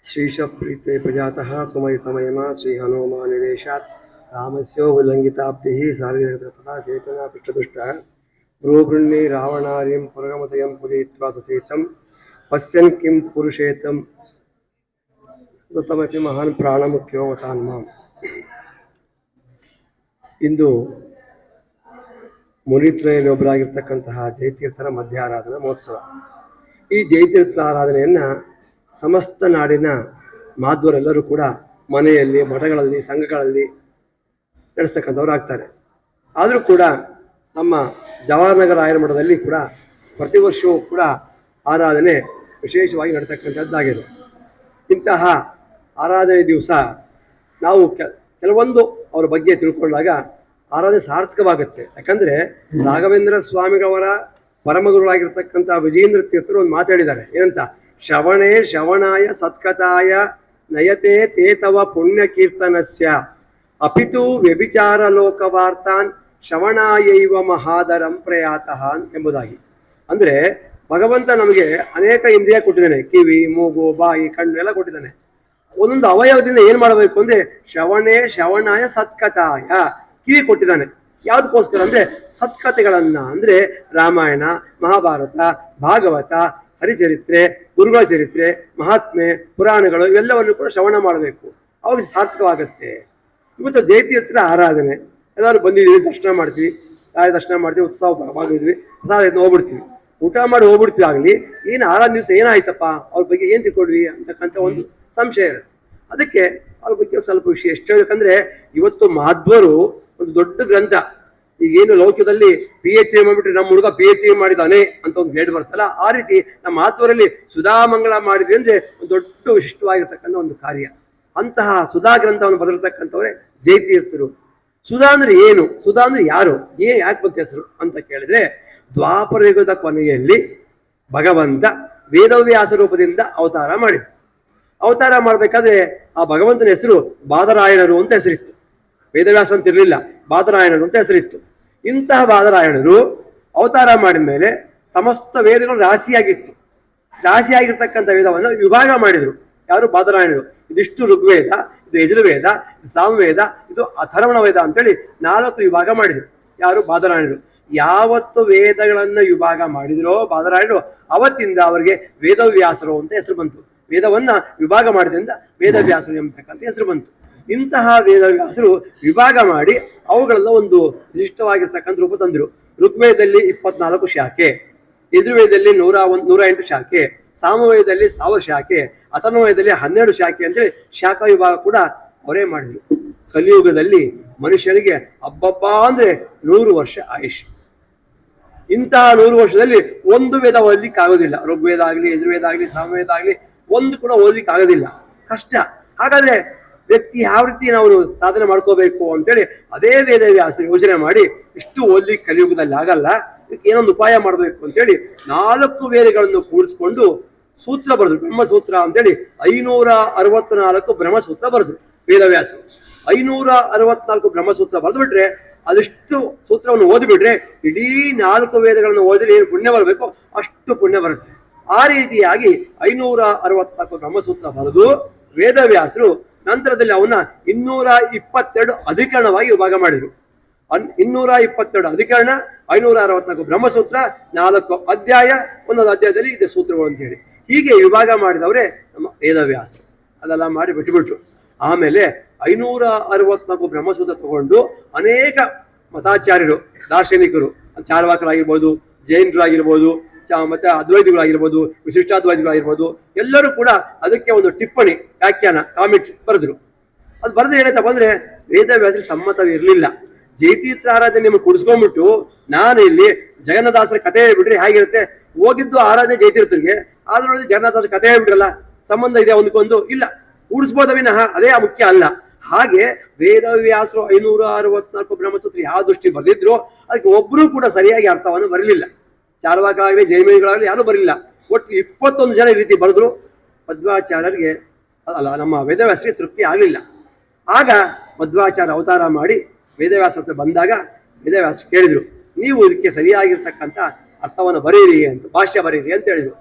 श्रीशप्रीते प्रजातः सुमयतमयमा श्रीहनुमानिदेशात् रामस्योल्लङ्घिताब्धिः सार्वजनिकतथा चेतना पृष्ठदुष्टः भ्रूगृह्णे रावणार्यं पुरगमतयं पुरयित्वा ससेतं पश्यन् किं पुरुषेतं तमपि महान् ಪ್ರಾಣಮುಖ್ಯೋ ವತಾನ್ಮಾಂ. ಇಂದು ಮುನಿತ್ರಯಲ್ಲಿ ಒಬ್ಬರಾಗಿರ್ತಕ್ಕಂತಹ ಜಯತೀರ್ಥರ ಮಧ್ಯಾರಾಧನಾ ಮಹೋತ್ಸವ. ಈ ಜಯತೀರ್ಥರ ಆರಾಧನೆಯನ್ನು ಸಮಸ್ತ ನಾಡಿನ ಮಾಧ್ವರೆಲ್ಲರೂ ಕೂಡ ಮನೆಯಲ್ಲಿ, ಮಠಗಳಲ್ಲಿ, ಸಂಘಗಳಲ್ಲಿ ನಡೆಸ್ತಕ್ಕಂಥವ್ರು ಆಗ್ತಾರೆ. ಆದರೂ ಕೂಡ ನಮ್ಮ ಜವಾಹರನಗರ ರಾಯರ ಮಠದಲ್ಲಿ ಕೂಡ ಪ್ರತಿ ವರ್ಷವೂ ಕೂಡ ಆರಾಧನೆ ವಿಶೇಷವಾಗಿ ನಡೀತಕ್ಕಂಥದ್ದಾಗಿದೆ. ಇಂತಹ ಆರಾಧನೆ ದಿವಸ ನಾವು ಕೆಲವೊಂದು ಅವರ ಬಗ್ಗೆ ತಿಳ್ಕೊಂಡಾಗ ಆರಾಧನೆ ಸಾರ್ಥಕವಾಗುತ್ತೆ. ಯಾಕಂದರೆ ರಾಘವೇಂದ್ರ ಸ್ವಾಮಿಗಳವರ ಪರಮಗುರುಗಳಾಗಿರ್ತಕ್ಕಂಥ ವಿಜೇಂದ್ರ ತೀರ್ಥರು ಒಂದು ಮಾತಾಡಿದ್ದಾರೆ. ಏನಂತ? ಶ್ರವಣೇ ಶ್ರವಣಾಯ ಸತ್ಕಥಾಯ ನಯತೆ ತೇತವ ಪುಣ್ಯ ಕೀರ್ತನಸ್ಯ ಅಪಿತು ವ್ಯಭಿಚಾರ ಲೋಕವಾರ್ತಾನ್ ಶ್ರವಣಾಯೈವ ಮಹಾದರಂ ಪ್ರಯಾತಃ ಎಂಬುದಾಗಿ. ಅಂದರೆ ಭಗವಂತ ನಮಗೆ ಅನೇಕ ಇಂದ್ರಿಯ ಕೊಟ್ಟಿದ್ದಾನೆ. ಕಿವಿ, ಮೂಗು, ಬಾಯಿ, ಕಣ್ಣು ಎಲ್ಲ ಕೊಟ್ಟಿದ್ದಾನೆ. ಒಂದೊಂದು ಅವಯವದಿಂದ ಏನು ಮಾಡಬೇಕು ಅಂದರೆ ಶ್ರವಣೇ ಶ್ರವಣಾಯ ಸತ್ಕಥಾಯ ಕಿವಿ ಕೊಟ್ಟಿದ್ದಾನೆ. ಯಾವುದಕ್ಕೋಸ್ಕರ ಅಂದರೆ ಸತ್ಕಥೆಗಳನ್ನು, ಅಂದರೆ ರಾಮಾಯಣ, ಮಹಾಭಾರತ, ಭಾಗವತ, ಹರಿಚರಿತ್ರೆ, ಗುರುಗಳ ಚರಿತ್ರೆ, ಮಹಾತ್ಮೆ, ಪುರಾಣಗಳು ಇವೆಲ್ಲವನ್ನು ಕೂಡ ಶ್ರವಣ ಮಾಡಬೇಕು. ಅವಾಗ ಸಾರ್ಥಕವಾಗುತ್ತೆ. ಇವತ್ತು ಜಯತೀರ್ಥರ ಆರಾಧನೆ ಎಲ್ಲರೂ ಬಂದಿದ್ದೀವಿ, ದರ್ಶನ ಮಾಡ್ತೀವಿ, ದರ್ಶನ ಮಾಡ್ತೀವಿ, ಉತ್ಸವ ಭಾಗವಹಿದ್ವಿ, ಪ್ರಸಾದ ಹೋಗ್ಬಿಡ್ತೀವಿ, ಊಟ ಮಾಡಿ ಹೋಗ್ಬಿಡ್ತೀವಿ. ಆಗಲಿ ಏನು ಆರಾಧನೆ ದಿವಸ ಏನಾಯ್ತಪ್ಪ, ಅವ್ರ ಬಗ್ಗೆ ಏನು ತಿಳ್ಕೊಂಡ್ವಿ ಅಂತಕ್ಕಂಥ ಒಂದು ಸಂಶಯ ಇರುತ್ತೆ. ಅದಕ್ಕೆ ಅವ್ರ ಬಗ್ಗೆ ಸ್ವಲ್ಪ ವಿಷಯ ಎಷ್ಟು ಹೇಳ್ಬೇಕಂದ್ರೆ, ಇವತ್ತು ಮಾಧ್ವರು ಒಂದು ದೊಡ್ಡ ಗ್ರಂಥ, ಈಗೇನು ಲೌಕ್ಯದಲ್ಲಿ PhD ಮಾಡಿಬಿಟ್ರೆ ನಮ್ಮ ಹುಡುಗ PhD ಮಾಡಿದಾನೆ ಅಂತ ಒಂದು ಹೇಳಿ ಬರ್ತಲ್ಲ, ಆ ರೀತಿ ನಮ್ಮ ಮಾಧ್ವರಲ್ಲಿ ಸುಧಾಮಂಗಳ ಮಾಡಿದ್ವಿ ಅಂದರೆ ಒಂದು ದೊಡ್ಡ ವಿಶಿಷ್ಟವಾಗಿರ್ತಕ್ಕಂಥ ಒಂದು ಕಾರ್ಯ. ಅಂತಹ ಸುಧಾ ಗ್ರಂಥವನ್ನು ಬರೆದಿರ್ತಕ್ಕಂಥವ್ರೆ ಜಯತೀರ್ಥರು. ಸುಧಾ ಅಂದ್ರೆ ಏನು? ಸುಧಾ ಅಂದ್ರೆ ಯಾರು? ಯಾಕೆ ಬಂತ ಹೆಸರು ಅಂತ ಕೇಳಿದ್ರೆ, ದ್ವಾಪರ ಯುಗದ ಕೊನೆಯಲ್ಲಿ ಭಗವಂತ ವೇದವ್ಯಾಸ ರೂಪದಿಂದ ಅವತಾರ ಮಾಡಿದ. ಅವತಾರ ಮಾಡಬೇಕಾದ್ರೆ ಆ ಭಗವಂತನ ಹೆಸರು ಬಾದರಾಯಣರು ಅಂತ ಹೆಸರಿತ್ತು. ವೇದವ್ಯಾಸ ಅಂತ ಇರಲಿಲ್ಲ, ಬಾದರಾಯಣರು ಅಂತ ಹೆಸರಿತ್ತು. ಇಂತಹ ಬಾದರಾಯಣರು ಅವತಾರ ಮಾಡಿದ ಮೇಲೆ ಸಮಸ್ತ ವೇದಗಳು ರಾಶಿಯಾಗಿತ್ತು. ರಾಶಿಯಾಗಿರ್ತಕ್ಕಂಥ ವೇದವನ್ನು ವಿಭಾಗ ಮಾಡಿದರು. ಯಾರು? ಬಾದರಾಯಣರು. ಇದಿಷ್ಟು ಋಗ್ವೇದ, ಇದು ಯಜುರ್ವೇದ, ಇದು ಸಾಮವೇದ, ಇದು ಅಥರ್ವಣ ವೇದ ಅಂತೇಳಿ 4 ವಿಭಾಗ ಮಾಡಿದರು. ಯಾರು? ಬಾದರಾಯಣರು. ಯಾವತ್ತು ವೇದಗಳನ್ನು ವಿಭಾಗ ಮಾಡಿದರೋ ಬಾದರಾಯಣರು, ಅವತ್ತಿಂದ ಅವರಿಗೆ ವೇದವ್ಯಾಸರು ಅಂತ ಹೆಸರು ಬಂತು. ವೇದವನ್ನ ವಿಭಾಗ ಮಾಡಿದ್ರಿಂದ ವೇದವ್ಯಾಸರು ಎಂಬತಕ್ಕಂಥ ಹೆಸರು ಬಂತು. ಇಂತಹ ವೇದವ್ಯಾಸರು ವಿಭಾಗ ಮಾಡಿ ಅವುಗಳೆಲ್ಲ ಒಂದು ವಿಶಿಷ್ಟವಾಗಿರ್ತಕ್ಕಂಥ ರೂಪ ತಂದರು. ಋಗ್ವೇದದಲ್ಲಿ 24 ಶಾಖೆ, ಯಜುರ್ವೇದದಲ್ಲಿ 108 ಶಾಖೆ, ಸಾಮವೇದದಲ್ಲಿ 1000 ಶಾಖೆ, ಅಥರ್ವವೇದದಲ್ಲಿ 12 ಶಾಖೆ ಅಂತೇಳಿ ಶಾಖಾ ವಿಭಾಗ ಕೂಡ ಅವರೇ ಮಾಡಿದರು. ಕಲಿಯುಗದಲ್ಲಿ ಮನುಷ್ಯನಿಗೆ ಹಬ್ಬಬ್ಬ ಅಂದ್ರೆ 100 ವರ್ಷ ಆಯುಷ್. ಇಂತಹ 100 ವರ್ಷದಲ್ಲಿ ಒಂದು ವೇದ ಓದಲಿಕ್ಕೆ ಆಗೋದಿಲ್ಲ. ಋಗ್ವೇದ ಆಗಲಿ, ಯಜುರ್ವೇದ ಆಗಲಿ, ಸಾಮವೇದ ಆಗಲಿ ಒಂದು ಕೂಡ ಓದಲಿಕ್ಕೆ ಆಗೋದಿಲ್ಲ, ಕಷ್ಟ. ಹಾಗಾದ್ರೆ ವ್ಯಕ್ತಿ ಯಾವ ರೀತಿ ನಾವು ಸಾಧನೆ ಮಾಡ್ಕೋಬೇಕು ಅಂತೇಳಿ ಅದೇ ವೇದವ್ಯಾಸ ಯೋಚನೆ ಮಾಡಿ ಇಷ್ಟು ಓದಲಿಕ್ಕೆ ಕಲಿಯುಗದಲ್ಲಿ ಆಗಲ್ಲ, ಇದಕ್ಕೆ ಏನೊಂದು ಉಪಾಯ ಮಾಡಬೇಕು ಅಂತೇಳಿ 4 ವೇದಗಳನ್ನು ಕೂಡಿಸ್ಕೊಂಡು ಸೂತ್ರ ಬರೆದ್ರು. ಬ್ರಹ್ಮಸೂತ್ರ ಅಂತೇಳಿ 564 ಬ್ರಹ್ಮಸೂತ್ರ ಬರೆದ್ರು ವೇದವ್ಯಾಸ. 564 ಬ್ರಹ್ಮಸೂತ್ರ ಬರೆದು ಬಿಟ್ರೆ, ಅದಿಷ್ಟು ಸೂತ್ರವನ್ನು ಓದಿಬಿಟ್ರೆ ಇಡೀ 4 ವೇದಗಳನ್ನು ಓದಿದ್ರೆ ಏನು ಪುಣ್ಯ ಬರಬೇಕು ಅಷ್ಟು ಪುಣ್ಯ ಬರುತ್ತೆ. ಆ ರೀತಿಯಾಗಿ 564 ಬ್ರಹ್ಮಸೂತ್ರ ಬರೆದು ವೇದವ್ಯಾಸರು ನಂತರದಲ್ಲಿ ಅವನ್ನ 222 ಅಧಿಕರಣವಾಗಿ ವಿಭಾಗ ಮಾಡಿದರು. 222 ಅಧಿಕರಣ, 564 ಬ್ರಹ್ಮಸೂತ್ರ, 4 ಅಧ್ಯಾಯ, ಒಂದೊಂದು ಅಧ್ಯಾಯದಲ್ಲಿ ಇದೆ ಸೂತ್ರಗಳು ಅಂತ ಹೇಳಿ ಹೀಗೆ ವಿಭಾಗ ಮಾಡಿದವರೇ ನಮ್ಮ ವೇದವ್ಯಾಸರು. ಅದೆಲ್ಲ ಮಾಡಿ ಬಿಟ್ಟುಬಿಟ್ರು. ಆಮೇಲೆ 564 ಬ್ರಹ್ಮಸೂತ್ರ ತಗೊಂಡು ಅನೇಕ ಮತಾಚಾರ್ಯರು, ದಾರ್ಶನಿಕರು, ಚಾರ್ವಾಕರಾಗಿರ್ಬೋದು, ಜೈನರಾಗಿರ್ಬೋದು, ಮತ್ತೆ ಅದ್ವೈತಿಗಳಾಗಿರ್ಬೋದು, ವಿಶಿಷ್ಟಾದ್ವೈತಿಗಳಾಗಿರ್ಬೋದು, ಎಲ್ಲರೂ ಕೂಡ ಅದಕ್ಕೆ ಒಂದು ಟಿಪ್ಪಣಿ, ವ್ಯಾಖ್ಯಾನ, ಕಾಮೆಂಟ್ ಬರೆದ್ರು. ಅದು ಬರೆದು ಏನೈತಪ್ಪ ಅಂದ್ರೆ ವೇದವ್ಯಾಸರಿಗೆ ಸಮ್ಮತವಿರಲಿಲ್ಲ. ಜಯತೀರ್ಥ ಆರಾಧನೆ ನಿಮಗೆ ಕುಡಿಸ್ಕೊಂಡ್ಬಿಟ್ಟು ನಾನು ಇಲ್ಲಿ ಜಗನ್ನಾಥದಾಸರ ಕಥೆ ಹೇಳ್ಬಿಟ್ರೆ ಹೇಗಿರುತ್ತೆ? ಹೋಗಿದ್ದು ಆರಾಧನೆ ಜಯತೀರ್ಥರಿಗೆ, ಆದ್ರೂ ಜಗನ್ನಾಥದಾಸರ ಕಥೆ ಹೇಳ್ಬಿಟ್ರಲ್ಲ, ಸಂಬಂಧ ಇದೆ ಒಂದಕ್ಕೊಂದು? ಇಲ್ಲ. ಕೂಡಿಸ್ಬೋದ ವಿನಃ ಅದೇ ಮುಖ್ಯ ಅಲ್ಲ. ಹಾಗೆ ವೇದವ್ಯಾಸರು 564 ಬ್ರಹ್ಮಸೂತ್ರ ಯಾವ ದೃಷ್ಟಿ ಬರೆದಿದ್ರು ಅದಕ್ಕೆ ಒಬ್ಬರೂ ಕೂಡ ಸರಿಯಾಗಿ ಅರ್ಥವನ್ನು ಬರಲಿಲ್ಲ. ಚಾರ್ವಾಕರಾಗಲಿ, ಜೈಮಿನಿಗಳಾಗಲಿ ಯಾರೂ ಬರಲಿಲ್ಲ. ಒಟ್ಟು 21 ಜನ ಈ ರೀತಿ ಬರೆದ್ರು. ಮಧ್ವಾಚಾರ್ಯರಿಗೆ ಅಲ್ಲ, ನಮ್ಮ ವೇದವ್ಯಾಸರಿಗೆ ತೃಪ್ತಿ ಆಗಲಿಲ್ಲ. ಆಗ ಮಧ್ವಾಚಾರ್ಯ ಅವತಾರ ಮಾಡಿ ವೇದವ್ಯಾಸ ಹತ್ರ ಬಂದಾಗ ವೇದವ್ಯಾಸ ಕೇಳಿದ್ರು, ನೀವು ಇದಕ್ಕೆ ಸರಿಯಾಗಿರ್ತಕ್ಕಂಥ ಅರ್ಥವನ್ನು ಬರೀರಿ ಅಂತ, ಭಾಷ್ಯ ಬರೀರಿ ಅಂತ ಹೇಳಿದ್ರು.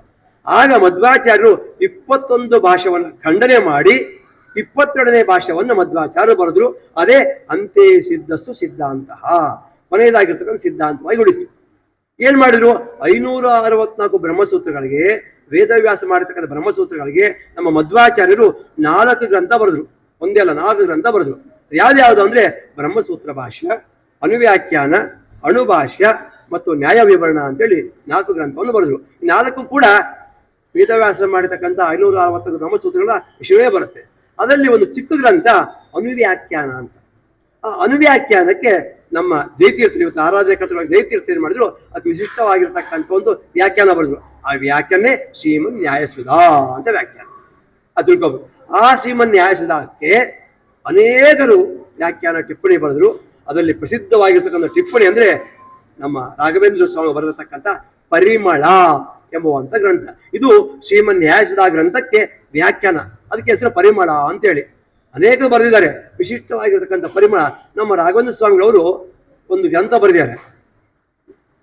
ಆಗ ಮಧ್ವಾಚಾರ್ಯರು 21 ಭಾಷೆಯನ್ನು ಖಂಡನೆ ಮಾಡಿ 22ನೇ ಭಾಷೆಯನ್ನು ಮಧ್ವಾಚಾರ್ಯರು ಬರೆದ್ರು. ಅದೇ ಅಂತೆ ಸಿದ್ಧಸ್ತು ಸಿದ್ಧಾಂತ, ಕೊನೆಯದಾಗಿರ್ತಕ್ಕಂಥ ಸಿದ್ಧಾಂತವಾಗಿ ಉಳಿತು. ಏನ್ ಮಾಡಿದ್ರು? 564 ಬ್ರಹ್ಮಸೂತ್ರಗಳಿಗೆ, ವೇದವ್ಯಾಸ ಮಾಡಿರ್ತಕ್ಕಂಥ ಬ್ರಹ್ಮಸೂತ್ರಗಳಿಗೆ ನಮ್ಮ ಮಧ್ವಾಚಾರ್ಯರು 4 ಗ್ರಂಥ ಬರೆದ್ರು. ಒಂದೇ ಅಲ್ಲ, 4 ಗ್ರಂಥ ಬರೆದ್ರು. ಯಾವ್ದು ಅಂದ್ರೆ ಬ್ರಹ್ಮಸೂತ್ರ ಭಾಷ್ಯ, ಅನುವ್ಯಾಖ್ಯಾನ, ಅಣುಭಾಷ್ಯ ಮತ್ತು ನ್ಯಾಯ ವಿವರಣ ಅಂತೇಳಿ 4 ಗ್ರಂಥವನ್ನು ಬರೆದ್ರು. 4 ಕೂಡ ವೇದವ್ಯಾಸ ಮಾಡಿರ್ತಕ್ಕಂಥ 560 ಬ್ರಹ್ಮಸೂತ್ರಗಳ ವಿಷಯವೇ ಬರುತ್ತೆ. ಅದರಲ್ಲಿ ಒಂದು ಚಿಕ್ಕ ಗ್ರಂಥ ಅನುವ್ಯಾಖ್ಯಾನ ಅಂತ. ಆ ಅನುವ್ಯಾಖ್ಯಾನಕ್ಕೆ ನಮ್ಮ ಜಯತೀರ್ಥರು, ಇವತ್ತು ಆರಾಧನೆ ಕರ್ತೃ ಜಯತೀರ್ಥ ಏನ್ ಮಾಡಿದ್ರು, ಅದು ವಿಶಿಷ್ಟವಾಗಿರ್ತಕ್ಕಂಥ ಒಂದು ವ್ಯಾಖ್ಯಾನ ಬರೆದ್ರು. ಆ ವ್ಯಾಖ್ಯಾನೇ ಶ್ರೀಮನ್ ನ್ಯಾಯಸುಧಾ ಅಂತ ವ್ಯಾಖ್ಯಾನ. ಅದು ತಿಳ್ಕೊಬೇಕು. ಆ ಶ್ರೀಮನ್ ನ್ಯಾಯಸುಧಾಕ್ಕೆ ಅನೇಕರು ವ್ಯಾಖ್ಯಾನ ಟಿಪ್ಪಣಿ ಬರೆದ್ರು. ಅದರಲ್ಲಿ ಪ್ರಸಿದ್ಧವಾಗಿರ್ತಕ್ಕಂಥ ಟಿಪ್ಪಣಿ ಅಂದ್ರೆ ನಮ್ಮ ರಾಘವೇಂದ್ರ ಸ್ವಾಮಿ ಬರೆದಿರ್ತಕ್ಕಂಥ ಪರಿಮಳ ಎಂಬುವಂತ ಗ್ರಂಥ. ಇದು ಶ್ರೀಮನ್ ನ್ಯಾಯಸುಧಾ ಗ್ರಂಥಕ್ಕೆ ವ್ಯಾಖ್ಯಾನ. ಅದಕ್ಕೆ ಹೆಸರು ಪರಿಮಳ ಅಂತೇಳಿ. ಅನೇಕರು ಬರೆದಿದ್ದಾರೆ. ವಿಶಿಷ್ಟವಾಗಿರ್ತಕ್ಕಂಥ ಪರಿಮಳ. ನಮ್ಮ ರಾಘವೇಂದ್ರ ಸ್ವಾಮಿಗಳವರು ಒಂದು ಗ್ರಂಥ ಬರೆದಿದ್ದಾರೆ,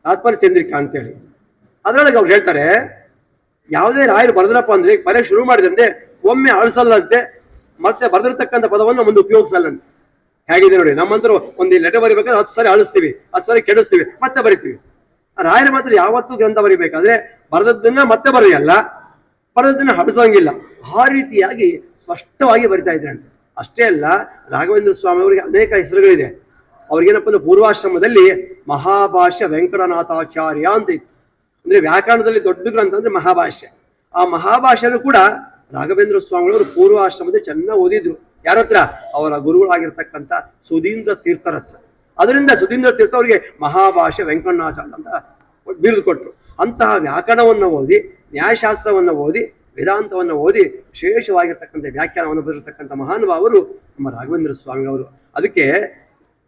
ತಾತ್ಪರ್ಯ ಚಂದ್ರಿಕಾ ಅಂತೇಳಿ. ಅದರೊಳಗೆ ಅವ್ರು ಹೇಳ್ತಾರೆ, ಯಾವುದೇ ರಾಯರು ಬರೆದ್ರಪ್ಪ ಅಂದ್ರೆ ಪರೀಕ್ಷೆ ಶುರು ಮಾಡಿದಂತೆ ಒಮ್ಮೆ ಅಳಿಸಲ್ಲಂತೆ, ಮತ್ತೆ ಬರೆದಿರ್ತಕ್ಕಂಥ ಪದವನ್ನು ಮುಂದೆ ಉಪಯೋಗಿಸಲ್ಲಂತೆ. ಹೇಗಿದೆ ನೋಡಿ, ನಮ್ಮಂತರೂ ಒಂದು ಲೆಟರ್ ಬರಿಬೇಕಾದ್ರೆ 10 ಸರಿ ಅಳಿಸ್ತೀವಿ, 10 ಸರಿ ಕೆಡಿಸ್ತೀವಿ, ಮತ್ತೆ ಬರಿತೀವಿ. ರಾಯರು ಮಾತ್ರ ಯಾವತ್ತೂ ಗ್ರಂಥ ಬರಿಬೇಕಾದ್ರೆ ಬರೆದದ್ದನ್ನ ಮತ್ತೆ ಬರೆಯಲ್ಲ, ಬರೆದದ್ದನ್ನ ಅಳಿಸೋಂಗಿಲ್ಲ. ಆ ರೀತಿಯಾಗಿ ಸ್ಪಷ್ಟವಾಗಿ ಬರಿತಾ ಇದ್ರೆ ಅಂತ. ಅಷ್ಟೇ ಅಲ್ಲ, ರಾಘವೇಂದ್ರ ಸ್ವಾಮಿ ಅವರಿಗೆ ಅನೇಕ ಹೆಸರುಗಳಿದೆ. ಅವ್ರಿಗೇನಪ್ಪ ಅಂದ್ರೆ ಪೂರ್ವಾಶ್ರಮದಲ್ಲಿ ಮಹಾಭಾಷ್ಯ ವೆಂಕಟನಾಥಾಚಾರ್ಯ ಅಂತ ಇತ್ತು. ಅಂದ್ರೆ ವ್ಯಾಕರಣದಲ್ಲಿ ದೊಡ್ಡ ಗ್ರಂಥ ಅಂದ್ರೆ ಮಹಾಭಾಷ್ಯ. ಆ ಮಹಾಭಾಷ್ಯನು ಕೂಡ ರಾಘವೇಂದ್ರ ಸ್ವಾಮಿಗಳವರು ಪೂರ್ವಾಶ್ರಮದಲ್ಲಿ ಚೆನ್ನಾಗಿ ಓದಿದ್ರು. ಯಾರ ಹತ್ರ? ಅವರ ಗುರುಗಳಾಗಿರ್ತಕ್ಕಂಥ ಸುಧೀಂದ್ರ ತೀರ್ಥರ ಹತ್ರ. ಅದರಿಂದ ಸುಧೀಂದ್ರ ತೀರ್ಥ ಅವರಿಗೆ ಮಹಾಭಾಷ್ಯ ವೆಂಕಟನಾಚಾರ್ಯ ಅಂತ ಬಿರುದು ಕೊಟ್ಟರು. ಅಂತಹ ವ್ಯಾಕರಣವನ್ನು ಓದಿ, ನ್ಯಾಯಶಾಸ್ತ್ರವನ್ನು ಓದಿ, ವೇದಾಂತವನ್ನು ಓದಿ ವಿಶೇಷವಾಗಿರ್ತಕ್ಕಂಥ ವ್ಯಾಖ್ಯಾನವನ್ನು ಬರೆದಿರ್ತಕ್ಕಂಥ ಮಹಾನುಭಾವರು ನಮ್ಮ ರಾಘವೇಂದ್ರ ಸ್ವಾಮಿಗಳವರು. ಅದಕ್ಕೆ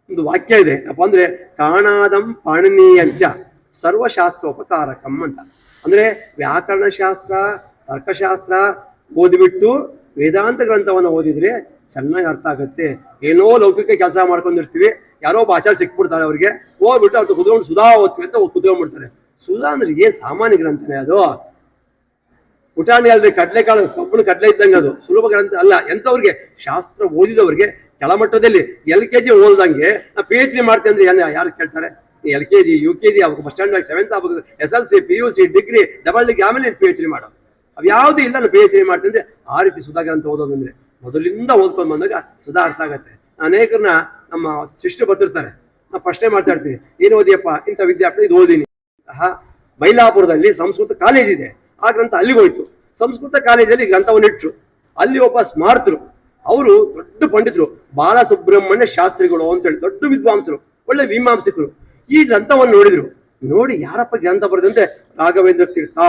ಒಂದು ವಾಕ್ಯ ಇದೆ, ಅಪ್ಪ ಅಂದ್ರೆ ಕಾಣಾದಂ ಪಾಣಿನೀಯಂಚ ಸರ್ವಶಾಸ್ತ್ರೋಪಕಾರಕಂ ಅಂತ. ಅಂದ್ರೆ ವ್ಯಾಕರಣಶಾಸ್ತ್ರ, ತರ್ಕಶಾಸ್ತ್ರ ಓದಿಬಿಟ್ಟು ವೇದಾಂತ ಗ್ರಂಥವನ್ನು ಓದಿದ್ರೆ ಚೆನ್ನಾಗಿ ಅರ್ಥ ಆಗುತ್ತೆ. ಏನೋ ಲೌಕಿಕ ಕೆಲಸ ಮಾಡ್ಕೊಂಡಿರ್ತೀವಿ, ಯಾರೋ ಒಬ್ಬ ಆಚಾರ ಸಿಕ್ಬಿಡ್ತಾರೆ, ಅವ್ರಿಗೆ ಹೋಗ್ಬಿಟ್ಟು ಅವ್ರು ಕುತ್ಕೊಂಡು ಸುಧಾ ಓದ್ತೀವಿ ಅಂತ ಕುತ್ಕೊಂಡ್ಬಿಡ್ತಾರೆ. ಸುಧಾ ಅಂದ್ರೆ ಏನ್ ಸಾಮಾನ್ಯ ಗ್ರಂಥನೇ ಅದು? ಪುಟಾಣಿ ಅಲ್ರಿ, ಕಡ್ಲೆಕಾಳು ಕಬ್ಬಣ ಕಡ್ಲೆ ಇದ್ದಂಗೆ. ಅದು ಸುಲಭ ಗ್ರಂಥ ಅಲ್ಲ. ಎಂಥವ್ರಿಗೆ? ಶಾಸ್ತ್ರ ಓದಿದವ್ರಿಗೆ ಕೆಳಮಟ್ಟದಲ್ಲಿ LKG ಓದಿದಂಗೆ ನಾ PhD ಮಾಡ್ತೇನೆ ಅಂದ್ರೆ ಯಾರು ಕೇಳ್ತಾರೆ? LKG UKG ಆಗ್ಬೇಕು, ಬಸ್ ಸ್ಟ್ಯಾಂಡ್ 7th ಆಗ್ಬೇಕು, SLC PUC degree double degree, ಆಮೇಲೆ PhD ಮಾಡೋದು. ಅವು ಯಾವುದೂ ಇಲ್ಲ, ನಾನು PhD ಮಾಡ್ತೇನೆ ಅಂದ್ರೆ ಆ ರೀತಿ ಸುಧಾ ಗ್ರಂಥ ಓದೋದಂದ್ರೆ ಮೊದಲಿಂದ ಓದ್ಕೊಂಡು ಬಂದಾಗ ಸುಧಾ ಅರ್ಥ ಆಗತ್ತೆ. ಅನೇಕರನ್ನ ನಮ್ಮ ಶಿಷ್ಯರು ಬರ್ತಿರ್ತಾರೆ, ನಾವು ಪ್ರಶ್ನೆ ಮಾಡ್ತಾ ಇರ್ತೀವಿ, ಏನು ಓದಿಯಪ್ಪ? ಇಂಥ ವಿದ್ಯಾರ್ಥಿ ಇದು ಓದಿನಿ. ಮೈಲಾಪುರದಲ್ಲಿ ಸಂಸ್ಕೃತ ಕಾಲೇಜ್ ಇದೆ, ಆ ಗ್ರಂಥ ಅಲ್ಲಿಗೆ ಹೋಯ್ತು. ಸಂಸ್ಕೃತ ಕಾಲೇಜಲ್ಲಿ ಗ್ರಂಥವನ್ನು ಇಟ್ಟರು. ಅಲ್ಲಿ ಒಬ್ಬ ಸ್ಮಾರ್ತರು, ಅವರು ದೊಡ್ಡ ಪಂಡಿತರು, ಬಾಲಸುಬ್ರಹ್ಮಣ್ಯ ಶಾಸ್ತ್ರಿಗಳು ಅಂತೇಳಿ ದೊಡ್ಡ ವಿದ್ವಾಂಸರು, ಒಳ್ಳೆ ಮೀಮಾಂಸಕರು. ಈ ಗ್ರಂಥವನ್ನು ನೋಡಿದ್ರು. ನೋಡಿ ಯಾರಪ್ಪ ಗ್ರಂಥ ಬರೆದಂತೆ? ರಾಘವೇಂದ್ರ ತೀರ್ಥ,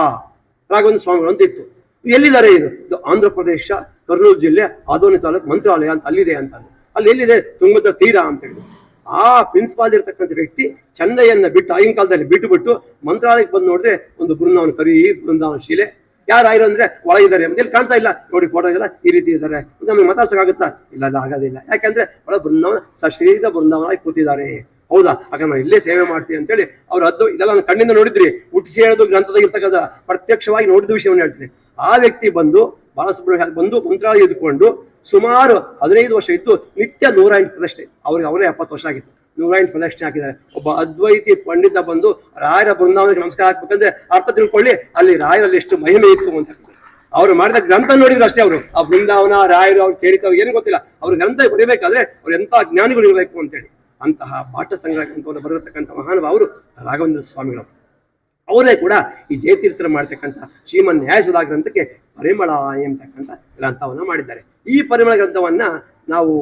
ರಾಘವೇಂದ್ರ ಸ್ವಾಮಿಗಳು ಅಂತ ಇತ್ತು. ಎಲ್ಲಿದ್ದಾರೆ? ಇದು ಆಂಧ್ರ ಪ್ರದೇಶ ಕರ್ನೂಲು ಜಿಲ್ಲೆ ಆದೋನಿ ತಾಲೂಕು ಮಂತ್ರಾಲಯ ಅಂತ ಅಲ್ಲಿದೆ ಅಂತ. ಅಲ್ಲಿ ಎಲ್ಲಿದೆ? ತುಂಗಭದ್ರಾ ತೀರ ಅಂತ ಹೇಳಿ. ಆ ಪ್ರಿನ್ಸಿಪಾಲ್ ಇರ್ತಕ್ಕಂಥ ವ್ಯಕ್ತಿ ಚಂದೆಯನ್ನ ಬಿಟ್ಟು ಆಗಿನ ಕಾಲದಲ್ಲಿ ಬಿಟ್ಟು ಮಂತ್ರಾಲಯಕ್ಕೆ ಬಂದು ನೋಡಿದ್ರೆ ಒಂದು ಬೃಂದಾವನ, ಕರಿ ಬೃಂದಾವನ ಶಿಲೆ. ಯಾರಾಯ್ರು ಅಂದ್ರೆ ಒಳಗಿದ್ದಾರೆ, ಎಲ್ಲಿ ಕಾಣ್ತಾ ಇಲ್ಲ ನೋಡಿ, ಫೋಟೋ ಇದೆಲ್ಲ ಈ ರೀತಿ ಇದ್ದಾರೆ. ನಮಗೆ ಮಾತಾಡ್ಸಕ್ಕಾಗುತ್ತಾ? ಇಲ್ಲ, ಅದು ಆಗೋದಿಲ್ಲ. ಯಾಕಂದ್ರೆ ಒಳ ಬೃಂದಾವನ ಸಶರೀರ ಬೃಂದಾವನ ಕೂತಿದ್ದಾರೆ. ಹೌದಾ? ಆಗ ನಾವು ಇಲ್ಲೇ ಸೇವೆ ಮಾಡ್ತೀವಿ ಅಂತೇಳಿ ಅವ್ರ ಹದ್ದು ಇದೆಲ್ಲ ನಾನು ಕಣ್ಣಿಂದ ನೋಡಿದ್ರಿ. ಹುಟ್ಟಿಸಿ ಹೇಳೋದು ಗ್ರಂಥದಾಗಿರ್ತಕ್ಕಂಥ ಪ್ರತ್ಯಕ್ಷವಾಗಿ ನೋಡಿದ ವಿಷಯವನ್ನು ಹೇಳ್ತೀನಿ. ಆ ವ್ಯಕ್ತಿ ಬಂದು ಬಾಲಸುಬ್ರಹ್ಮಣ್ಯ ಬಂದು ಮಂತ್ರಾಲಯ ಇದ್ದುಕೊಂಡು ಸುಮಾರು 15 ವರ್ಷ ಇತ್ತು. ನಿತ್ಯ 108 ಪ್ರದಕ್ಷಿಣೆ. ಅವ್ರಿಗೆ ಅವರೇ 70 ವರ್ಷ ಆಗಿತ್ತು. 108 ಪ್ರದಕ್ಷಿಣೆ ಹಾಕಿದ್ದಾರೆ. ಒಬ್ಬ ಅದ್ವೈತಿ ಪಂಡಿತ ಬಂದು ರಾಯರ ಬೃಂದಾವನಕ್ಕೆ ನಮಸ್ಕಾರ ಹಾಕ್ಬೇಕಂದ್ರೆ ಅರ್ಥ ತಿಳ್ಕೊಳ್ಳಿ, ಅಲ್ಲಿ ರಾಯರಲ್ಲಿ ಎಷ್ಟು ಮಹಿಮೆ ಇತ್ತು ಅಂತ. ಅವ್ರು ಮಾಡಿದ ಗ್ರಂಥ ನೋಡಿದ್ರು ಅಷ್ಟೇ. ಅವರು ಆ ಬೃಂದಾವನ, ರಾಯರು, ಅವ್ರು ಚರಿತ ಏನು ಗೊತ್ತಿಲ್ಲ. ಅವ್ರ ಗ್ರಂಥ ಬರೀಬೇಕಾದ್ರೆ ಅವ್ರು ಎಂಥ ಜ್ಞಾನಿಗಳು ಇರಬೇಕು ಅಂತೇಳಿ ಅಂತಹ ಪಾಠ ಸಂಗ್ರಹ ಗ್ರಂಥವನ್ನು ಬರೆದಿರ್ತಕ್ಕಂಥ ಮಹಾನುಭಾವರು ರಾಘವೇಂದ್ರ ಸ್ವಾಮಿಗಳು. ಅವರೇ ಕೂಡ ಈ ಜಯತೀರ್ಥರು ಮಾಡ್ತಕ್ಕಂಥ ಶ್ರೀಮನ್ ನ್ಯಾಯಸುಧಾ ಗ್ರಂಥಕ್ಕೆ ಪರಿಮಳ ಎಂಬತಕ್ಕಂಥ ಗ್ರಂಥವನ್ನ ಮಾಡಿದ್ದಾರೆ. ಈ ಪರಿಮಳ ಗ್ರಂಥವನ್ನ ನಾವು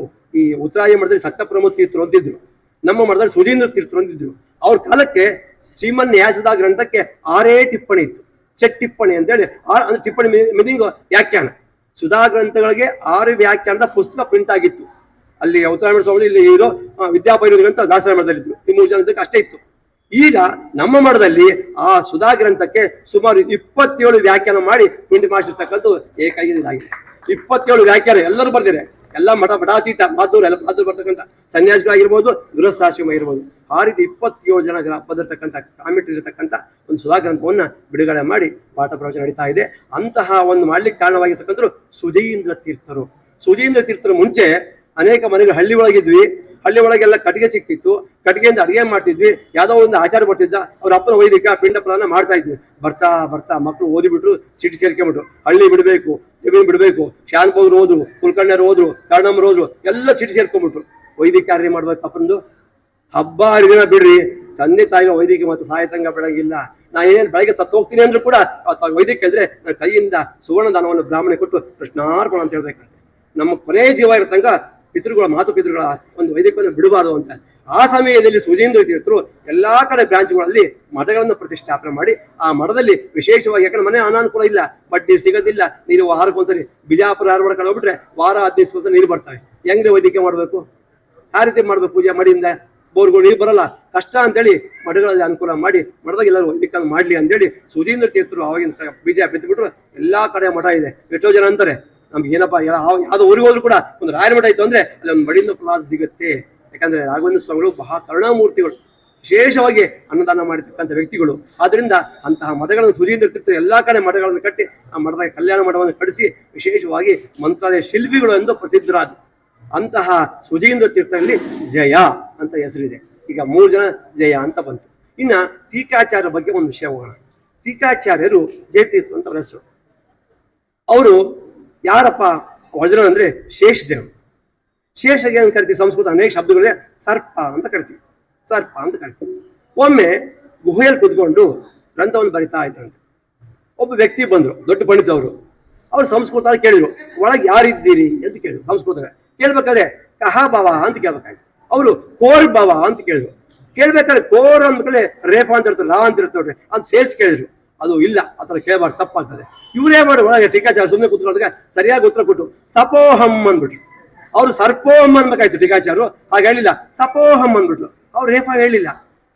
ಈ ಉತ್ತರಾಯ ಮಠದಲ್ಲಿ ಸತ್ಯಪ್ರಮೋದ ತೀರ್ಥರು ಅಂತಿದ್ರು, ನಮ್ಮ ಮಠದಲ್ಲಿ ಸುಧೀಂದ್ರ ತೀರ್ಥರು ಅಂತಿದ್ರು. ಅವ್ರ ಕಾಲಕ್ಕೆ ಶ್ರೀಮನ್ ನ್ಯಾಯಸುಧಾ ಗ್ರಂಥಕ್ಕೆ 6 ಟಿಪ್ಪಣಿ ಇತ್ತು. ಚೆಕ್ ಟಿಪ್ಪಣಿ ಅಂತೇಳಿ. ಅಂದ್ರೆ ಟಿಪ್ಪಣಿ ಮೀನಿಂಗ್ ವ್ಯಾಖ್ಯಾನ. ಸುಧಾ ಗ್ರಂಥಗಳಿಗೆ 6 ವ್ಯಾಖ್ಯಾನದ ಪುಸ್ತಕ ಪ್ರಿಂಟ್ ಆಗಿತ್ತು. ಅಲ್ಲಿ ಉತ್ತರಾಯ ಮಠ ಸ್ವಾಮಿ, ಇಲ್ಲಿ ಇರೋ ವಿದ್ಯಾಪೈರು ಗ್ರಂಥ ದಾಸರ ಮಠದಲ್ಲಿತ್ತು. ಈ 3 ಜನಕ್ಕೆ ಅಷ್ಟೇ ಇತ್ತು. ಈಗ ನಮ್ಮ ಮಠದಲ್ಲಿ ಆ ಸುಧಾ ಗ್ರಂಥಕ್ಕೆ ಸುಮಾರು 27 ವ್ಯಾಖ್ಯಾನ ಮಾಡಿ ಪ್ರಿಂಟ್ ಮಾಡಿಸಿರ್ತಕ್ಕಂಥ ಏಕಾಗಿದೆ. 27 ವ್ಯಾಖ್ಯಾನ ಎಲ್ಲರೂ ಬರ್ದಿದೆ. ಎಲ್ಲ ಮಠಾತೀತ ಮಾಧೂರು ಎಲ್ಲ ಮಾಧೂರು ಬರ್ತಕ್ಕಂಥ ಸನ್ಯಾಸಿಗಳಾಗಿರ್ಬೋದು, ಗೃಹಸ್ಥಾಶ್ರಮ ಇರ್ಬೋದು. ಆ ರೀತಿ 27 ಜನ ಬಂದಿರತಕ್ಕಂಥ ಕಾಮಿಟಿ ಇರತಕ್ಕಂಥ ಒಂದು ಸುಧಾ ಗ್ರಂಥವನ್ನ ಬಿಡುಗಡೆ ಮಾಡಿ ಪಾಠ ಪ್ರವಚನ ನಡೀತಾ ಇದೆ. ಅಂತಹ ಒಂದು ಮಾಡ್ಲಿಕ್ಕೆ ಕಾರಣವಾಗಿರ್ತಕ್ಕಂಥರು ಸುಜೀಂದ್ರ ತೀರ್ಥರು. ಸುಜೀಂದ್ರ ತೀರ್ಥರು ಮುಂಚೆ ಅನೇಕ ಮನೆಗಳು ಹಳ್ಳಿ ಒಳಗಿದ್ವಿ. ಹಳ್ಳಿ ಒಳಗೆಲ್ಲ ಕಟ್ಟಿಗೆ ಸಿಕ್ತಿತ್ತು, ಕಟ್ಟಿಗೆಯಿಂದ ಅಡುಗೆ ಮಾಡ್ತಿದ್ವಿ. ಯಾವುದೋ ಒಂದು ಆಚಾರ ಬರ್ತಿದ್ದ, ಅವ್ರ ಅಪ್ಪನ ವೈದಿಕ ಪಿಂಡ ಪ್ರದಾನ ಮಾಡ್ತಾ ಇದ್ವಿ. ಬರ್ತಾ ಬರ್ತಾ ಮಕ್ಕಳು ಓದಿಬಿಟ್ರು, ಸಿಟಿ ಸೇರ್ಕೊಂಡ್ಬಿಟ್ರು. ಹಳ್ಳಿ ಬಿಡಬೇಕು, ಜಮೀನು ಬಿಡಬೇಕು. ಶಾನ್ಭೋಗ್ರು ಹೋದ್ರು, ಕುಲಕರ್ಣಿಯರು ಹೋದ್ರು, ಕರ್ಣಮ್ಮರು ಹೋದ್ರು, ಎಲ್ಲ ಸಿಟಿ ಸೇರ್ಕೊಂಡ್ಬಿಟ್ರು. ವೈದಿಕ ಕಾರ್ಯ ಮಾಡ್ಬೇಕು. ಅಪ್ಪನದು ಹಬ್ಬ ಹರಿದಿನ ಬಿಡ್ರಿ, ತಂದೆ ತಾಯಿಗೆ ವೈದಿಕ ಮತ್ತು ಸಾಯತಂಗ ಬೆಳಗಿಲ್ಲ. ನಾ ಏನೇನು ಬೆಳಗ್ಗೆ ಸತ್ತು ಹೋಗ್ತೀನಿ ಅಂದ್ರೂ ಕೂಡ ವೈದಿಕ ಇದ್ರೆ ನನ್ನ ಕೈಯಿಂದ ಸುವರ್ಣ ದಾನವನ್ನು ಬ್ರಾಹ್ಮಣ ಕೊಟ್ಟು ಕೃಷ್ಣಾರ್ಪಣ ಅಂತ ಹೇಳ್ಬೇಕಂತೆ. ನಮ್ಮ ಕೊನೆಯ ಜೀವ ಇರತಂಗ ಪಿತೃಗಳ ಪಿತೃಗಳ ಒಂದು ವೈದಿಕವನ್ನು ಬಿಡಬಾರದು ಅಂತ. ಆ ಸಮಯದಲ್ಲಿ ಸುಜೀಂದ್ರ ತೀರ್ಥರು ಎಲ್ಲಾ ಕಡೆ ಬ್ರಾಂಚ್ಗಳಲ್ಲಿ ಮಠಗಳನ್ನು ಪ್ರತಿಷ್ಠಾಪನೆ ಮಾಡಿ ಆ ಮಠದಲ್ಲಿ ವಿಶೇಷವಾಗಿ, ಯಾಕಂದ್ರೆ ಮನೆ ಅನಾನುಕೂಲ ಇಲ್ಲ, ಬಟ್ ನೀರು ಸಿಗೋದಿಲ್ಲ. ನೀರು ವಾರಕ್ಕೊಂದ್ಸರಿ ಬಿಜಾಪುರ ಧಾರವಾಡ ಕಡೆ ಹೋಗ್ಬಿಟ್ರೆ ವಾರ 15 ನೀರು ಬರ್ತವೆ. ಹೆಂಗ್ರೆ ವೈದಿಕ ಮಾಡ್ಬೇಕು? ಆ ರೀತಿ ಮಾಡ್ಬೇಕು. ಪೂಜೆ ಮಾಡಿಂದ ಬೋರ್ಗಳು ನೀರು ಬರಲ್ಲ, ಕಷ್ಟ ಅಂತೇಳಿ ಮಠಗಳಲ್ಲಿ ಅನುಕೂಲ ಮಾಡಿ ಮಠದಾಗ ಎಲ್ಲರೂ ವೈದಿಕ ಮಾಡ್ಲಿ ಅಂತೇಳಿ ಸುಜೀಂದ್ರ ತೀರ್ಥರು ಅವಾಗಿನ ಬೀಜ ಬಿತ್ತುಬಿಟ್ರು. ಎಲ್ಲಾ ಕಡೆ ಮಠ ಇದೆ. ಎಷ್ಟೋ ಜನ ಅಂತಾರೆ ನಮ್ಗೆ ಏನಪ್ಪಾ ಯಾವ್ದೋ ಊರಿಗೆ ಹೋದ್ರು ಕೂಡ ಒಂದು ರಾಯರ ಮಠ ಇತ್ತು ಅಂದ್ರೆ ಅಲ್ಲಿ ಒಂದು ಮಡಿಯಿಂದ ಪ್ರಸಾದ ಸಿಗುತ್ತೆ. ಯಾಕಂದ್ರೆ ರಾಘವೇಂದ್ರ ಸ್ವಾಮಿಗಳು ಬಹಳ ಕರುಣಾಮೂರ್ತಿಗಳು, ವಿಶೇಷವಾಗಿ ಅನ್ನದಾನ ಮಾಡಿರ್ತಕ್ಕಂಥ ವ್ಯಕ್ತಿಗಳು. ಆದ್ರಿಂದ ಅಂತಹ ಮಠಗಳನ್ನು ಸುಜೀಂದ್ರ ತೀರ್ಥರು ಎಲ್ಲಾ ಕಡೆ ಮಠಗಳನ್ನು ಕಟ್ಟಿ ಆ ಮಠದ ಕಲ್ಯಾಣ ಮಠವನ್ನು ಕಟ್ಟಿಸಿ ವಿಶೇಷವಾಗಿ ಮಂತ್ರಾಲಯ ಶಿಲ್ಪಿಗಳು ಎಂದು ಪ್ರಸಿದ್ಧರಾದ ಅಂತಹ ಸುಜೀಂದ್ರ ತೀರ್ಥರಲ್ಲಿ ಜಯ ಅಂತ ಹೆಸರಿದೆ. ಈಗ 3 ಜನ ಜಯ ಅಂತ ಬಂತು. ಇನ್ನ ಟೀಕಾಚಾರ್ಯ ಬಗ್ಗೆ ಒಂದು ವಿಷಯ ಹೋಗೋಣ. ಟೀಕಾಚಾರ್ಯರು ಜಯತೀರ್ಥ ಅಂತ ಅವರ ಹೆಸರು. ಅವರು ಯಾರಪ್ಪ ವಜ್ರ ಅಂದ್ರೆ ಶೇಷದೇವ್. ಶೇಷಗೆ ಏನು ಕರಿತೀವಿ? ಸಂಸ್ಕೃತ ಅನೇಕ ಶಬ್ದಗಳಿದೆ. ಸರ್ಪ ಅಂತ ಕರಿತೀವಿ, ಸರ್ಪ ಅಂತ ಕರಿತೀವಿ. ಒಮ್ಮೆ ಗುಹೆಯಲ್ಲಿ ಕುತ್ಕೊಂಡು ಗ್ರಂಥವನ್ನು ಬರಿತಾ ಇದ್ರಂತೆ. ಒಬ್ಬ ವ್ಯಕ್ತಿ ಬಂದ್ರು, ದೊಡ್ಡ ಪಂಡಿತವರು. ಅವ್ರು ಸಂಸ್ಕೃತ ಕೇಳಿದ್ರು, ಒಳಗೆ ಯಾರಿದ್ದೀರಿ ಅಂತ ಕೇಳಿದ್ರು. ಸಂಸ್ಕೃತ ಕೇಳ್ಬೇಕಾದ್ರೆ ಕಹ ಭಾವ ಅಂತ ಕೇಳ್ಬೇಕಾಯ್ತು. ಅವರು ಕೋರ್ ಭಾವ ಅಂತ ಕೇಳಿದ್ರು. ಕೇಳ್ಬೇಕಾದ್ರೆ ಕೋರ್ ಅಂದ್ಮೇಲೆ ರೇಫ ಅಂತ ಇರ್ತಾರೆ, ರಾ ಅಂತ ಇರ್ತಾರೆ ನೋಡ್ರಿ, ಅಂತ ಸೇರಿಸಿ ಕೇಳಿದ್ರು. ಅದು ಇಲ್ಲ, ಆ ಥರ ಕೇಳಬಾರ್ದು, ತಪ್ಪಾಗ್ತದೆ. ಇವರೇ ಮಾಡಿ ಒಳಗೆ ಟೀಕಾಚಾರ ಸುಮ್ಮನೆ ಕೂತ್ಕೊಳ್ಳೋದಕ್ಕೆ ಸರಿಯಾಗಿ ಉತ್ತರ ಕೊಟ್ಟು ಸಪೋಹಂ ಅಂದ್ಬಿಟ್ರು. ಅವ್ರು ಸರ್ಪೋಹಂ ಅನ್ಬೇಕಾಯ್ತು ಟೀಕಾಚಾರು, ಹಾಗೆ ಹೇಳಿಲ್ಲ, ಸಪೋಹಂ ಅಂದ್ಬಿಟ್ರು. ಅವ್ರು ರೇಫ ಹೇಳಿಲ್ಲ.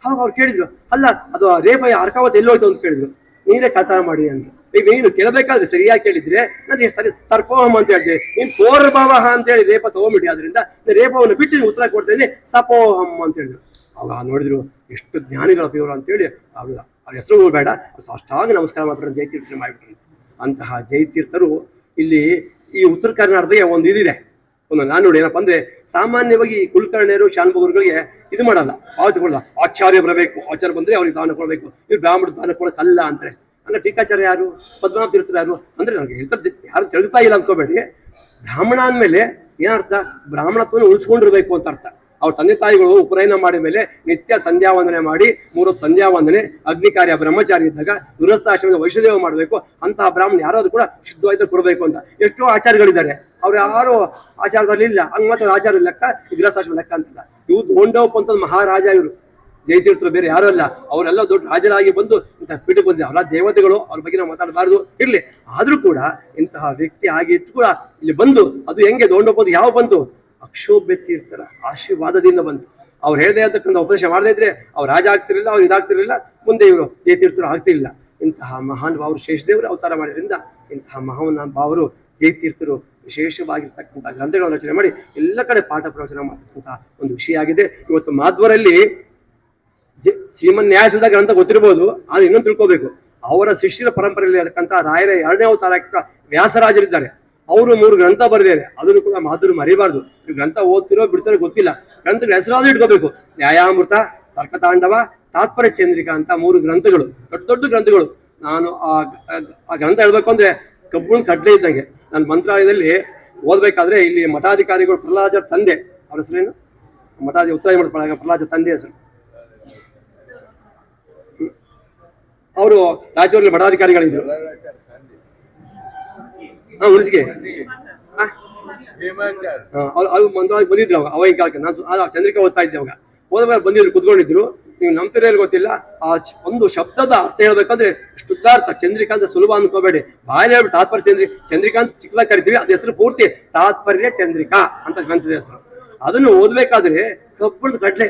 ಅವಾಗ ಅವ್ರು ಕೇಳಿದ್ರು, ಅಲ್ಲ ಅದು ರೇಫ ಅರ್ಕಾವತ್ ಎಲ್ಲೋಯ್ತು ಅಂತ ಕೇಳಿದ್ರು. ನೀನೇ ಕಥಾ ಮಾಡಿ ಅಂದ್ರು. ಈಗ ನೀನು ಕೇಳಬೇಕಾದ್ರೆ ಸರಿಯಾಗಿ ಕೇಳಿದ್ರೆ ನಾನು ಸರಿ ಸರ್ಪೋಹಂ ಅಂತ ಹೇಳಿದೆ, ನೀನು ಕೋರ್ಭಾವ ಅಂತ ಹೇಳಿ ರೇಪ ತಗೊಂಬಿಡಿ. ಆದ್ರಿಂದ ರೇಪವನ್ನು ಬಿಟ್ಟು ನೀವು ಉತ್ತರ ಕೊಡ್ತಾ ಸಪೋಹಂ ಅಂತ ಹೇಳಿದ್ರು. ಅವಾಗ ನೋಡಿದ್ರು ಎಷ್ಟು ಜ್ಞಾನಿಗಳಪ್ಪ ಇವರು ಅಂತೇಳಿ ಅವ್ರ ಹೆಸರು ಬೇಡ, ಅಷ್ಟಾಗಿ ನಮಸ್ಕಾರ ಮಾಡ್ತಾರೆ, ಜಯತೀರ್ಥನ ಮಾಡಿಬಿಟ್ರು. ಅಂತಹ ಜಯತೀರ್ಥರು ಇಲ್ಲಿ ಈ ಉತ್ತರ ಕರ್ನಾಟಕದಲ್ಲಿ ಒಂದು ಇದಿದೆ, ಒಂದು ನಾನು ನೋಡಿ ಏನಪ್ಪ ಅಂದ್ರೆ, ಸಾಮಾನ್ಯವಾಗಿ ಕುಲಕರ್ಣಿಯರು ಶಾನ್ಭೋಗರುಗಳಿಗೆ ಇದು ಮಾಡಲ್ಲ, ಪಾವತಿ ಕೊಡಲ್ಲ. ಆಚಾರ್ಯ ಬರಬೇಕು, ಆಚಾರ್ಯ ಬಂದ್ರೆ ಅವ್ರಿಗೆ ದಾನ ಕೊಡಬೇಕು, ಇವ್ರು ಬ್ರಾಹ್ಮಣ ದಾನ ಕೊಡಕ್ಕಲ್ಲ ಅಂತಾರೆ. ಅಂದ್ರೆ ಟೀಕಾಚಾರ್ಯ ಯಾರು? ಪದ್ಮನಾಭ ತೀರ್ಥರು ಯಾರು ಅಂದ್ರೆ ನನಗೆ ಹೇಳ್ತಾರೆ, ಯಾರು ತಿಳಿತಾ ಇಲ್ಲ ಅನ್ಕೋಬೇಡಿ. ಬ್ರಾಹ್ಮಣ ಅಂದಮೇಲೆ ಏನರ್ಥ? ಬ್ರಾಹ್ಮಣತ್ವವನ್ನು ಉಳಿಸ್ಕೊಂಡಿರ್ಬೇಕು ಅಂತ ಅರ್ಥ. ಅವ್ರ ತಂದೆ ತಾಯಿಗಳು ಉಪನಯನ ಮಾಡಿದ ಮೇಲೆ ನಿತ್ಯ ಸಂಧ್ಯಾ ವಂದನೆ ಮಾಡಿ 3 ಸಂಧ್ಯಾ ವಂದನೆ, ಅಗ್ನಿ ಕಾರ್ಯ, ಬ್ರಹ್ಮಚಾರಿ ಇದ್ದಾಗ ಗೃಹಸ್ಥಾಶ್ರಮದ ವೈಷ್ಣದೇವ ಮಾಡಬೇಕು. ಅಂತಹ ಬ್ರಾಹ್ಮಣ ಯಾರಾದ್ರೂ ಕೂಡ ಶುದ್ಧವಾದ ಕೊಡಬೇಕು ಅಂತ. ಎಷ್ಟೋ ಆಚಾರಗಳಿದ್ದಾರೆ, ಅವ್ರು ಯಾರು ಆಚಾರದಲ್ಲಿ ಇಲ್ಲ. ಹಂಗ ಮಾತ್ರ ಆಚಾರ ಲೆಕ್ಕ, ಗೃಹಸ್ಥಾಶ್ರಮ ಲೆಕ್ಕ ಅಂತಿಲ್ಲ. ಇವ್ರು ಗೋಂಡವಪ್ಪ ಅಂತ ಮಹಾರಾಜ ಇವರು ಜಯತೀರ್ಥರು, ಬೇರೆ ಯಾರು ಅಲ್ಲ. ಅವರೆಲ್ಲ ದೊಡ್ಡ ರಾಜರಾಗಿ ಬಂದು ಇಂತಹ ಪೀಠಕ್ಕೆ ಬಂದಿದೆ. ಅವರ ದೇವತೆಗಳು, ಅವ್ರ ಬಗ್ಗೆ ನಾವು ಮಾತಾಡಬಾರ್ದು ಇರ್ಲಿ. ಆದ್ರೂ ಕೂಡ ಇಂತಹ ವ್ಯಕ್ತಿ ಆಗಿತ್ತು ಕೂಡ ಇಲ್ಲಿ ಬಂದು, ಅದು ಹೆಂಗೆ ದೊಡ್ಡಪ್ಪದು ಯಾವ ಬಂತು? ಅಕ್ಷೋಭ್ಯ ತೀರ್ಥರ ಆಶೀರ್ವಾದದಿಂದ ಬಂತು. ಅವ್ರು ಹೇಳದೇ ಇರ್ತಕ್ಕಂಥ ಉಪದೇಶ ಮಾಡದೇ ಇದ್ರೆ ಅವ್ರು ರಾಜ ಆಗ್ತಿರ್ಲಿಲ್ಲ, ಅವ್ರು ಇದಾಗ್ತಿರ್ಲಿಲ್ಲ, ಮುಂದೆ ಇವರು ಜಯತೀರ್ಥರು ಆಗ್ತಿರ್ಲಿಲ್ಲ. ಇಂತಹ ಮಹಾನ್ ಭಾವರು ಶೇಷದೇವರು ಅವತಾರ ಮಾಡಿದ್ರಿಂದ ಇಂತಹ ಮಹಾನ್ ಭಾವರು ಜಯತೀರ್ಥರು ವಿಶೇಷವಾಗಿರ್ತಕ್ಕಂಥ ಗ್ರಂಥಗಳನ್ನು ರಚನೆ ಮಾಡಿ ಎಲ್ಲ ಕಡೆ ಪಾಠ ಪ್ರವಚನ ಮಾಡತಕ್ಕಂತಹ ಒಂದು ವಿಷಯ ಆಗಿದೆ. ಇವತ್ತು ಮಾಧ್ವರಲ್ಲಿ ಶ್ರೀಮನ್ ನ್ಯಾಯಸುಧ ಗ್ರಂಥ ಗೊತ್ತಿರ್ಬೋದು, ಆದ್ರೆ ಇನ್ನೊಂದು ತಿಳ್ಕೋಬೇಕು. ಅವರ ಶಿಷ್ಯರ ಪರಂಪರೆಯಲ್ಲಿ ಇರತಕ್ಕಂಥ ರಾಯರ 2ನೇ ಅವತಾರಕ್ಕ ವ್ಯಾಸರಾಜರಿದ್ದಾರೆ. ಅವರು 3 ಗ್ರಂಥ ಬರೆದಿದ್ದಾರೆ. ಅದನ್ನು ಕೂಡ ಮಾಧುರು ಮರಿಬಾರ್ದು. ನೀವು ಗ್ರಂಥ ಓದ್ತಿರೋ ಬಿಡ್ತಿರೋ ಗೊತ್ತಿಲ್ಲ, ಗ್ರಂಥಗಳ ಹೆಸರಾದ್ರೂ ಇಟ್ಕೋಬೇಕು. ನ್ಯಾಯಾಮೃತ, ತರ್ಕತಾಂಡವ, ತಾತ್ಪರ್ಯ ಚಂದ್ರಿಕಾ ಅಂತ 3 ಗ್ರಂಥಗಳು, ದೊಡ್ಡ ದೊಡ್ಡ ಗ್ರಂಥಗಳು. ನಾನು ಆ ಗ್ರಂಥ ಹೇಳ್ಬೇಕು ಅಂದ್ರೆ ಕಬ್ಬುಣ ಕಡ್ಲೆ ಇದ್ದಂಗೆ. ನಾನು ಮಂತ್ರಾಲಯದಲ್ಲಿ ಓದ್ಬೇಕಾದ್ರೆ ಇಲ್ಲಿ ಮಠಾಧಿಕಾರಿಗಳು ಪ್ರಹ್ಲಾದರ ತಂದೆ, ಅವ್ರ ಹೆಸರೇನು? ಉತ್ತರಾಯ ಮಠ ಪ್ರಹ್ಲಾದ ತಂದೆ ಹೆಸರು. ಅವರು ರಾಯಚೂರಲ್ಲಿ ಮಠಾಧಿಕಾರಿಗಳಿದ್ರು. ಉಳಿಸಿಗೆ ಅವ್ರು ಮಂತ್ರಾಲಯಕ್ಕೆ ಬಂದಿದ್ರು. ಅವಾಗ ಕಾಲಕ್ಕೆ ನಾನು ಚಂದ್ರಿಕಾ ಓದ್ತಾ ಇದ್ದೆ. ಅವಾಗ ಓದುವಾಗ ಬಂದಿದ್ರು, ಕುತ್ಕೊಂಡಿದ್ರು. ನೀವು ನಂಬ್ತಿರೇಲಿ ಗೊತ್ತಿಲ್ಲ, ಆ ಒಂದು ಶಬ್ದದ ಅರ್ಥ ಹೇಳ್ಬೇಕಂದ್ರೆ ಶುದ್ಧಾರ್ಥ. ಚಂದ್ರಿಕಾ ಅಂತ ಸುಲಭ ಅನ್ಕೋಬೇಡಿ, ಬಾಯಲ್ಲಿ ಹೇಳ್ಬಿಟ್ಟು ತಾತ್ಪರ್ಯ ಚಂದ್ರಿಕಾ ಅಂತ ಚಿಕ್ಕದಾಗಿ ಕರಿತೀವಿ. ಅದ ಹೆಸರು ಪೂರ್ತಿ ತಾತ್ಪರ್ಯ ಚಂದ್ರಿಕಾ ಅಂತ ಗ್ರಂಥದ ಹೆಸರು. ಅದನ್ನು ಓದ್ಬೇಕಾದ್ರೆ ಕಬ್ಬಣದ ಕಡ್ಲೆ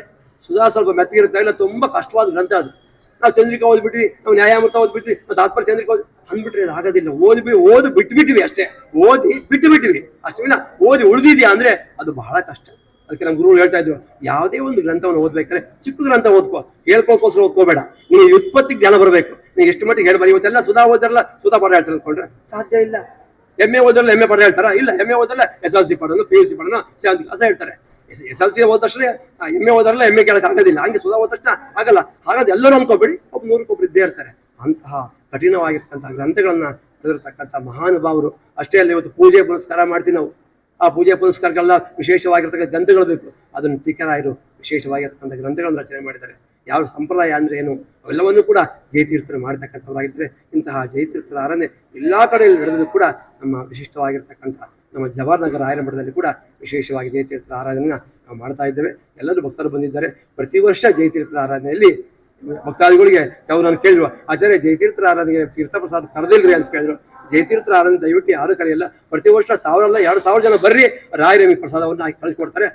ಸುಧಾ ಸ್ವಲ್ಪ ಮೆತ್ತಗಿರುತ್ತೆ, ಇಲ್ಲ ತುಂಬಾ ಕಷ್ಟವಾದ ಗ್ರಂಥ ಅದು. ನಾವು ಚಂದ್ರಿಕಾ ಓದ್ಬಿಟ್ವಿ, ನಾವು ನ್ಯಾಯಾಮೃತ ಓದ್ಬಿಟ್ವಿ, ನಾವು ತಾತ್ಪರ್ಯ ಚಂದ್ರಿಕಾ ಅಂದ್ಬಿಟ್ರೆ ಅದು ಆಗೋದಿಲ್ಲ. ಓದಿ ಬಿಟ್ಬಿಟ್ಟಿವಿ ಅಷ್ಟೇ, ಓದಿ ಬಿಟ್ಬಿಟ್ಟಿವಿ ಅಷ್ಟೇ ವಿನ ಓದಿ ಉಳಿದಿದ್ಯಾ ಅಂದ್ರೆ ಅದು ಬಹಳ ಕಷ್ಟ. ಅದಕ್ಕೆ ನಮ್ಮ ಗುರುಗಳು ಹೇಳ್ತಾ ಇದ್ರು, ಯಾವುದೇ ಒಂದು ಗ್ರಂಥವನ್ನು ಓದ್ಬೇಕಾದ್ರೆ ಚಿಕ್ಕ ಗ್ರಂಥ ಓದ್ಕೋ, ಹೇಳ್ಕೋಸ್ಕರ ಓದ್ಕೋಬೇಡ. ನೀನು ವ್ಯುತ್ಪತ್ತಿ ಜ್ಞಾನ ಬರಬೇಕು. ನೀವು ಎಷ್ಟು ಮಟ್ಟಿಗೆ ಹೇಳ್ಬಾರಿ. ಇವತ್ತೆಲ್ಲ ಸುಧಾ ಓದಾರಲ್ಲ ಸುಧಾ ಪಾಠ ಹೇಳ್ತಾರೆ ಅಂದ್ಕೊಂಡ್ರೆ ಸಾಧ್ಯ ಇಲ್ಲ. MA ಓದಲ್ಲ MA ಪಾಠ ಹೇಳ್ತಾರ? ಇಲ್ಲ. MA ಓದಲ್ಲ SLC ಪಾಠನ PUC ಪಾಠನ 7th ಕ್ಲಾಸ್ ಹೇಳ್ತಾರೆ. SLC ಓದ ತಕ್ಷಣ MA ಓದಾರಲ್ಲ MA ಕೇಳಕ್ ಆಗೋದಿಲ್ಲ. ಹಂಗೆ ಸುಧಾ ಓದ ತಕ್ಷಣ ಆಗಲ್ಲ. ಹಾಗಾದ್ರೆ ಎಲ್ಲರೂ ಅನ್ಕೋಬೇಡಿ, ಒಬ್ಬ 100 ಇದ್ದೇ ಇರ್ತಾರೆ. ಅಂತಹ ಕಠಿಣವಾಗಿರ್ತಕ್ಕಂಥ ಗ್ರಂಥಗಳನ್ನ ಬರೆದಿರ್ತಕ್ಕಂಥ ಮಹಾನುಭಾವರು. ಅಷ್ಟೇ ಅಲ್ಲ, ಇವತ್ತು ಪೂಜೆ ಪುನಸ್ಕಾರ ಮಾಡ್ತೀವಿ ನಾವು. ಆ ಪೂಜೆ ಪುನಸ್ಕಾರಗಳೆಲ್ಲ ವಿಶೇಷವಾಗಿರ್ತಕ್ಕಂಥ ಗ್ರಂಥಗಳು ಬೇಕು. ಅದನ್ನು ಟೀಕರಾಯರು ವಿಶೇಷವಾಗಿರ್ತಕ್ಕಂಥ ಗ್ರಂಥಗಳನ್ನು ರಚನೆ ಮಾಡಿದ್ದಾರೆ. ಯಾವ ಸಂಪ್ರದಾಯ ಅಂದ್ರೆ ಏನು ಅವೆಲ್ಲವನ್ನೂ ಕೂಡ ಜಯತೀರ್ಥರು ಮಾಡತಕ್ಕಂಥವರಾಗಿದ್ದರೆ, ಇಂತಹ ಜಯತೀರ್ಥರ ಆರಾಧನೆ ಎಲ್ಲಾ ಕಡೆಯಲ್ಲಿ ನಡೆದರೂ ಕೂಡ ನಮ್ಮ ವಿಶಿಷ್ಟವಾಗಿರ್ತಕ್ಕಂಥ ನಮ್ಮ ಜವಾಹರ್ನಗರ ರಾಯರ ಮಠದಲ್ಲಿ ಕೂಡ ವಿಶೇಷವಾಗಿ ಜಯತೀರ್ಥರ ಆರಾಧನೆಯನ್ನ ನಾವು ಮಾಡ್ತಾ ಇದ್ದೇವೆ. ಎಲ್ಲರೂ ಭಕ್ತರು ಬಂದಿದ್ದಾರೆ. ಪ್ರತಿ ವರ್ಷ ಜಯತೀರ್ಥರ ಆರಾಧನೆಯಲ್ಲಿ ಭಕ್ತಾದಿಗಳಿಗೆ ನಾವು ನಾನು ಕೇಳಿರುವ ಆಚಾರ್ಯ ಜಯತೀರ್ಥರ ಆರಾಧನೆಗೆ ತೀರ್ಥಪ್ರಸಾದ ಕರೆದಿಲ್ರಿ ಅಂತ ಕೇಳಿದ್ರು. ಜಯತೀರ್ಥರ ಆರಾಧನೆ ದಯವಿಟ್ಟು ಯಾರು ಕರೆಯಲ್ಲ. ಪ್ರತಿ ವರ್ಷ 1000 ಅಲ್ಲ 2000 ಜನ ಬರ್ರಿ, ರಾಯರ ಪ್ರಸಾದವನ್ನು ಹಾಕಿ ಕಳಿಸ್ಕೊಡ್ತಾರೆ.